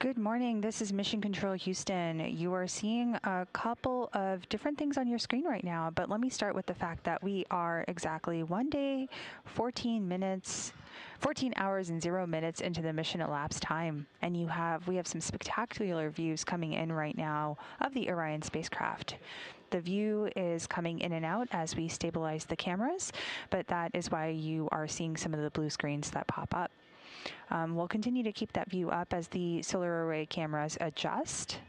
Good morning. This is Mission Control Houston. You are seeing a couple of different things on your screen right now, but let me start with the fact that we are exactly 1 day, 14 hours and 0 minutes into the mission elapsed time. And we have some spectacular views coming in right now of the Orion spacecraft. The view is coming in and out as we stabilize the cameras, but that is why you are seeing some of the blue screens that pop up. We'll continue to keep that view up as the solar array cameras adjust.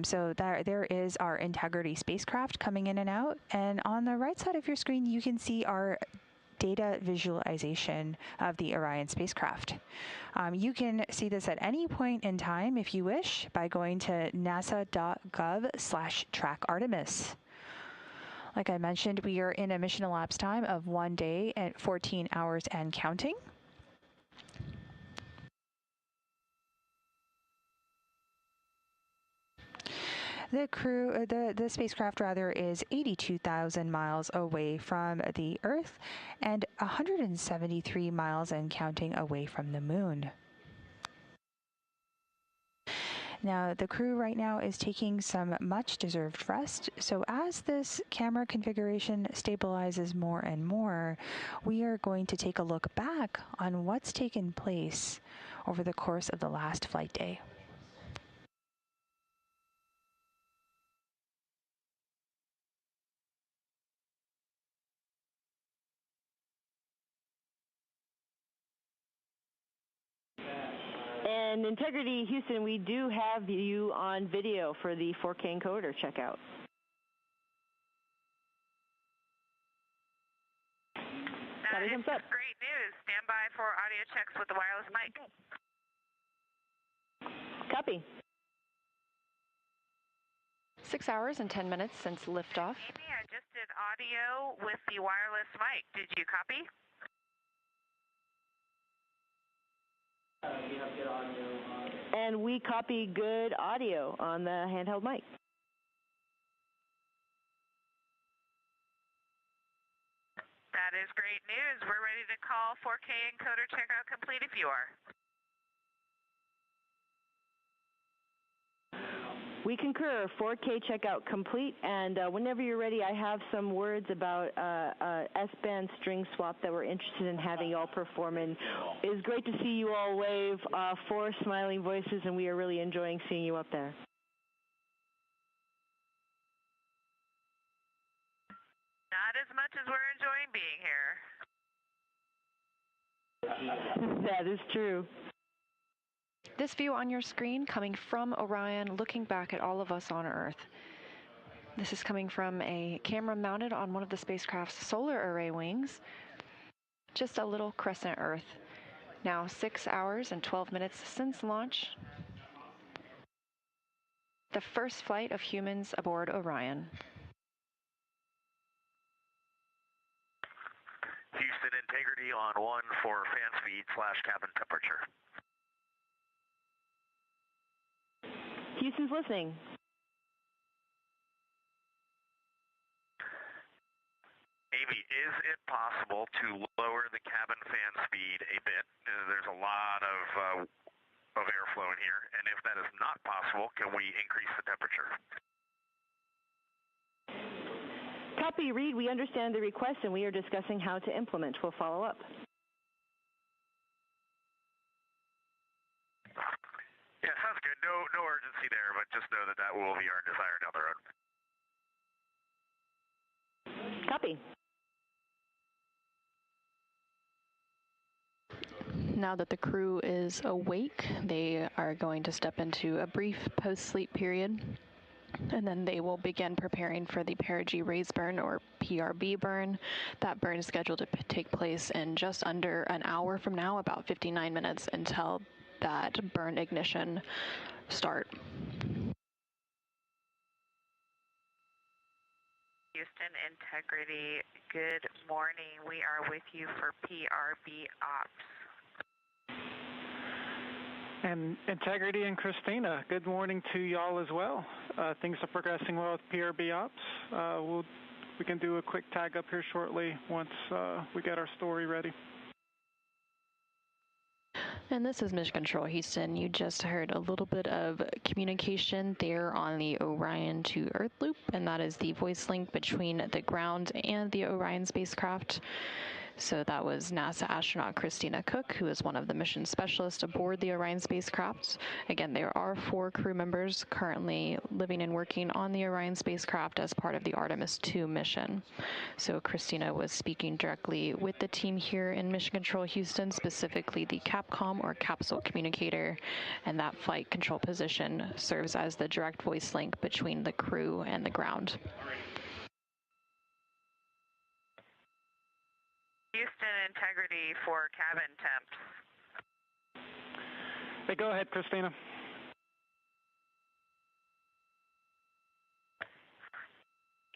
So there is our Integrity spacecraft coming in and out. And on the right side of your screen, you can see our data visualization of the Orion spacecraft. You can see this at any point in time if you wish by going to nasa.gov/track Artemis. Like I mentioned, we are in a mission elapsed time of 1 day and 14 hours and counting. The spacecraft is 82,000 miles away from the Earth and 173 miles and counting away from the Moon. Now, the crew right now is taking some much-deserved rest, so as this camera configuration stabilizes more and more, we are going to take a look back on what's taken place over the course of the last flight day. And Integrity Houston, we do have you on video for the 4K encoder checkout. That is great news. Stand by for audio checks with the wireless mic. Copy. 6 hours and 10 minutes since liftoff. Amy, I just did audio with the wireless mic. Did you copy? You have good audio. And we copy good audio on the handheld mic. That is great news. We're ready to call 4K encoder checkout complete if you are. We concur. 4K checkout complete, and whenever you're ready, I have some words about S-band string swap that we're interested in having you all perform. And it is great to see you all wave, 4 smiling voices, and we are really enjoying seeing you up there. Not as much as we're enjoying being here. That is true. This view on your screen coming from Orion, looking back at all of us on Earth. This is coming from a camera mounted on one of the spacecraft's solar array wings. Just a little crescent Earth. Now 6 hours and 12 minutes since launch. The first flight of humans aboard Orion. Houston, Integrity on 1 for fan speed / cabin temperature. Houston's listening. Amy, is it possible to lower the cabin fan speed a bit? There's a lot of airflow in here, and if that is not possible, can we increase the temperature? Copy, Reed. We understand the request, and we are discussing how to implement. We'll follow up. Yeah, sounds good. No urgency there, but just know that will be our desire down the road. Copy. Now that the crew is awake, they are going to step into a brief post-sleep period, and then they will begin preparing for the perigee raise burn, or PRB burn. That burn is scheduled to take place in just under an hour from now, about 59 minutes until that burn ignition start. Houston, Integrity, good morning. We are with you for PRB ops. And Integrity and Christina, good morning to y'all as well. Things are progressing well with PRB ops. We can do a quick tag up here shortly once we get our story ready. And this is Mission Control Houston. You just heard a little bit of communication there on the Orion to Earth loop, and that is the voice link between the ground and the Orion spacecraft. So that was NASA astronaut Christina Cook, who is one of the mission specialists aboard the Orion spacecraft. Again, there are 4 crew members currently living and working on the Orion spacecraft as part of the Artemis II mission. So Christina was speaking directly with the team here in Mission Control Houston, specifically the CAPCOM or capsule communicator, and that flight control position serves as the direct voice link between the crew and the ground. Houston, integrity for cabin temps. Hey, go ahead, Christina.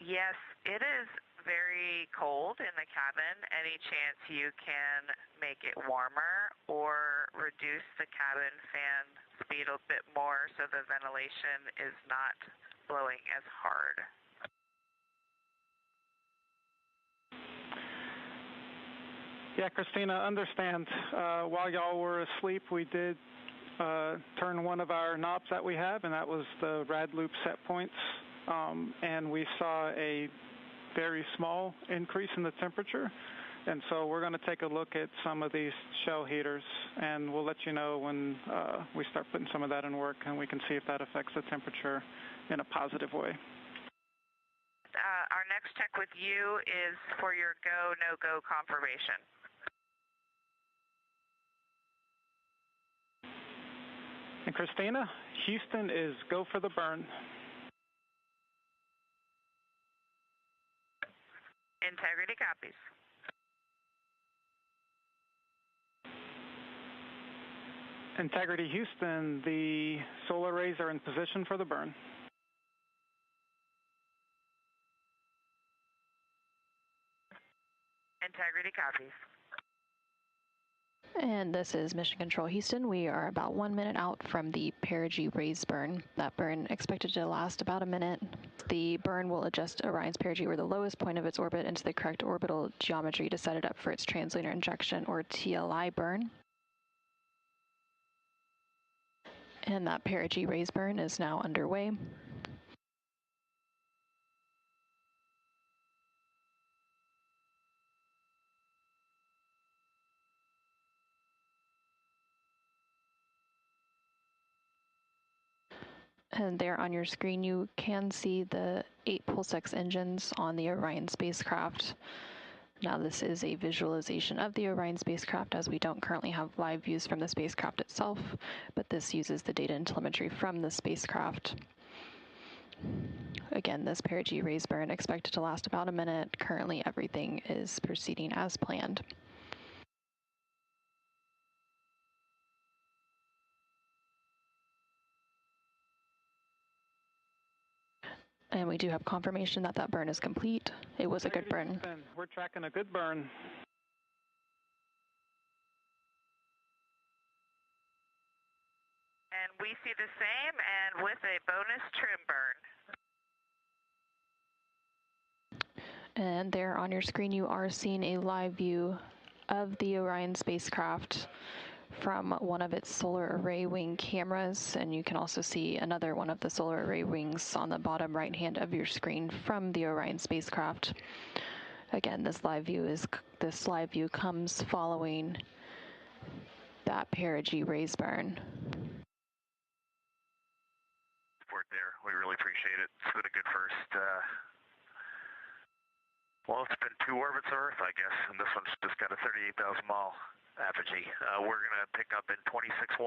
Yes, it is very cold in the cabin. Any chance you can make it warmer or reduce the cabin fan speed a bit more so the ventilation is not blowing as hard? Yeah, Christina, understand. While y'all were asleep, we did turn one of our knobs that we have, and that was the rad loop set points, and we saw a very small increase in the temperature. And so we're going to take a look at some of these shell heaters, and we'll let you know when we start putting some of that in work, and we can see if that affects the temperature in a positive way. Our next check with you is for your go, no-go confirmation. And Christina, Houston is go for the burn. Integrity copies. Integrity Houston, the solar arrays are in position for the burn. Integrity copies. And this is Mission Control Houston. We are about 1 minute out from the perigee raise burn. That burn expected to last about a minute. The burn will adjust Orion's perigee, or the lowest point of its orbit, into the correct orbital geometry to set it up for its translunar injection, or TLI burn. And that perigee raise burn is now underway. And there on your screen, you can see the 8 Pulsex engines on the Orion spacecraft. Now, this is a visualization of the Orion spacecraft, as we don't currently have live views from the spacecraft itself, but this uses the data and telemetry from the spacecraft. Again, this perigee raise burn expected to last about a minute. Currently, everything is proceeding as planned. And we do have confirmation that that burn is complete. It was a good burn. We're tracking a good burn. And we see the same, and with a bonus trim burn. And there on your screen, you are seeing a live view of the Orion spacecraft from one of its solar array wing cameras, and you can also see another one of the solar array wings on the bottom right hand of your screen from the Orion spacecraft. Again, this live view comes following that perigee raise burn. Support there. We really appreciate it. It's been a good first. Well, it's been 2 orbits of Earth, I guess, and this one's just got a 38,000 mile apogee. We're going to pick up in 26-1-100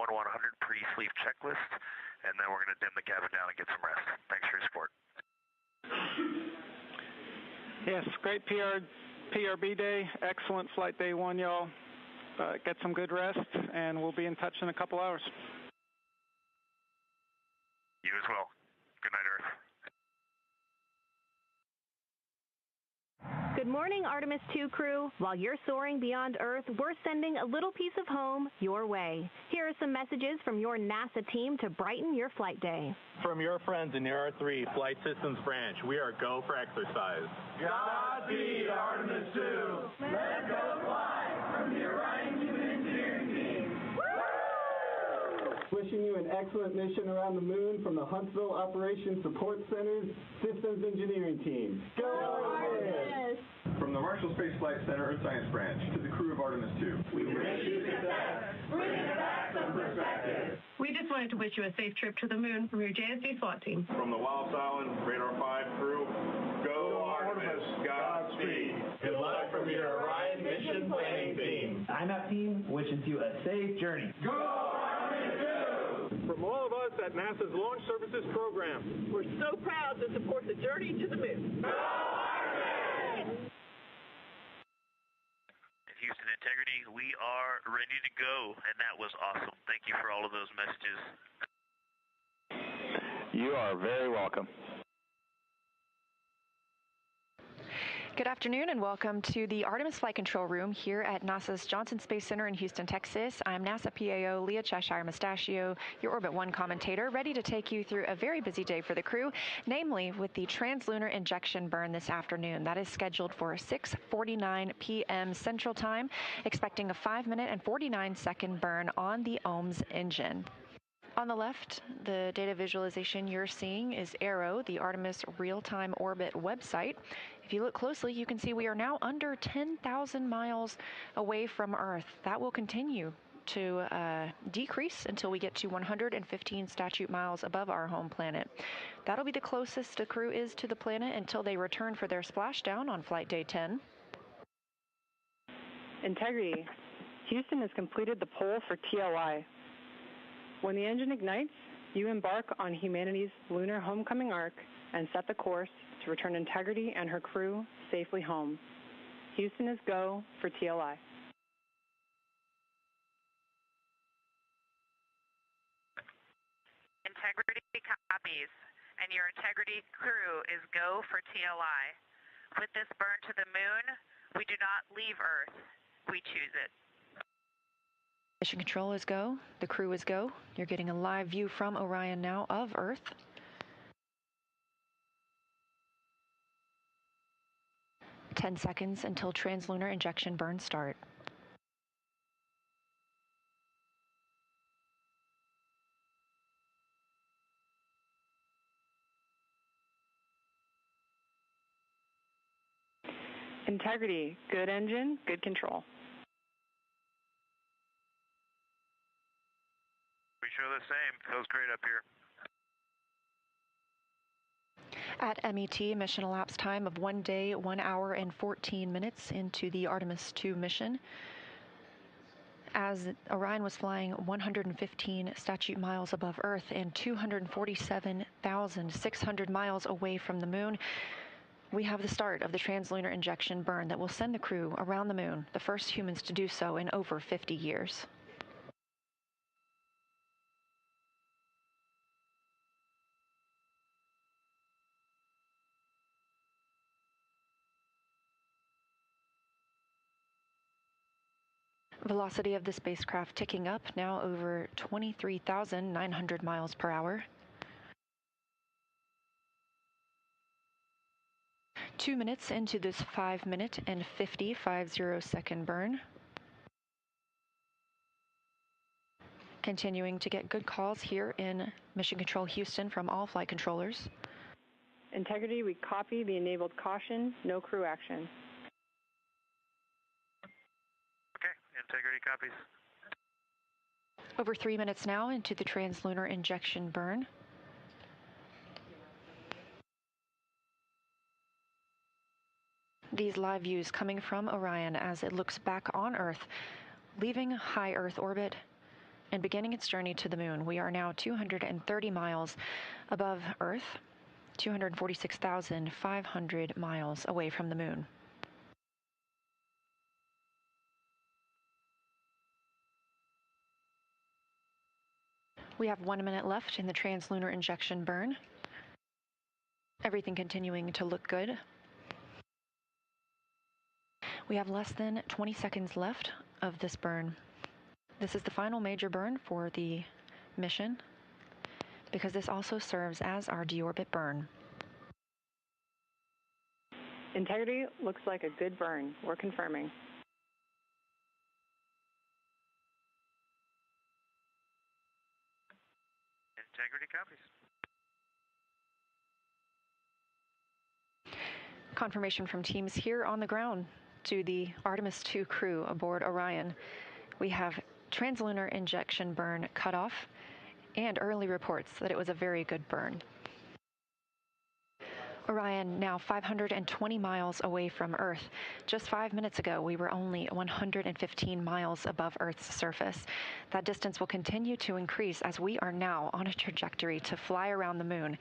pre-sleep checklist, and then we're going to dim the cabin down and get some rest. Thanks for your support. Yes, great PRB day. Excellent flight day 1, y'all. Get some good rest, and we'll be in touch in a couple hours. You as well. Good night, Earth. Good morning, Artemis II crew. While you're soaring beyond Earth, we're sending a little piece of home your way. Here are some messages from your NASA team to brighten your flight day. From your friends in the R3 Flight Systems branch, we are go for exercise. Godspeed, Artemis II. Let's go fly from the Orion Human Engineering Team. Woo! Wishing you an excellent mission around the moon from the Huntsville Operations Support Center's Systems Engineering Team. Go Artemis! From the Marshall Space Flight Center Earth Science Branch to the crew of Artemis II. We wish you success. Bring back some perspective. We just wanted to wish you a safe trip to the moon from your JSD SWAT team. From the Wallops Island Radar 5 crew, go Artemis, Godspeed. Good luck from your Orion mission planning team. IMAP team wishes you a safe journey. Go Artemis II! From all of us at NASA's Launch Services Program, we're so proud to support the journey to the moon. Go Artemis! Houston Integrity, we are ready to go, and that was awesome. Thank you for all of those messages. You are very welcome. Good afternoon and welcome to the Artemis Flight Control Room here at NASA's Johnson Space Center in Houston, Texas. I'm NASA PAO Leah Cheshire Mustachio, your Orbit 1 commentator, ready to take you through a very busy day for the crew, namely with the translunar injection burn this afternoon. That is scheduled for 6:49 p.m. Central Time, expecting a 5-minute and 49-second burn on the OMS engine. On the left, the data visualization you're seeing is ARROW, the Artemis Real-Time Orbit website. If you look closely, you can see we are now under 10,000 miles away from Earth. That will continue to decrease until we get to 115 statute miles above our home planet. That'll be the closest the crew is to the planet until they return for their splashdown on flight day 10. Integrity. Houston has completed the poll for TLI. When the engine ignites, you embark on humanity's lunar homecoming arc and set the course to return Integrity and her crew safely home. Houston is go for TLI. Integrity copies, and your Integrity crew is go for TLI. With this burn to the moon, we do not leave Earth, we choose it. Mission control is go. The crew is go. You're getting a live view from Orion now of Earth. "10 seconds until translunar injection burns start. Integrity. Good engine, good control. We show the same. Feels great up here. At MET, mission elapsed time of 1 day, 1 hour, and 14 minutes into the Artemis II mission. As Orion was flying 115 statute miles above Earth and 247,600 miles away from the moon, we have the start of the translunar injection burn that will send the crew around the moon, the first humans to do so in over 50 years. Velocity of the spacecraft ticking up, now over 23,900 miles per hour. 2 minutes into this 5-minute and 50 second burn. Continuing to get good calls here in Mission Control Houston from all flight controllers. Integrity, we copy the enabled caution, no crew action. Okay, Integrity copies. Over 3 minutes now into the translunar injection burn. These live views coming from Orion as it looks back on Earth, leaving high Earth orbit and beginning its journey to the moon. We are now 230 miles above Earth, 246,500 miles away from the moon. We have 1 minute left in the translunar injection burn. Everything continuing to look good. We have less than 20 seconds left of this burn. This is the final major burn for the mission because this also serves as our deorbit burn. Integrity looks like a good burn. We're confirming. Okay, Integrity, 5 Integrity copies. Confirmation from teams here on the ground to the Artemis II crew aboard Orion. We have translunar injection burn cutoff and early reports that it was a very good burn. Orion now 520 miles away from Earth. Just 5 minutes ago, we were only 115 miles above Earth's surface. That distance will continue to increase as we are now on a trajectory to fly around the moon.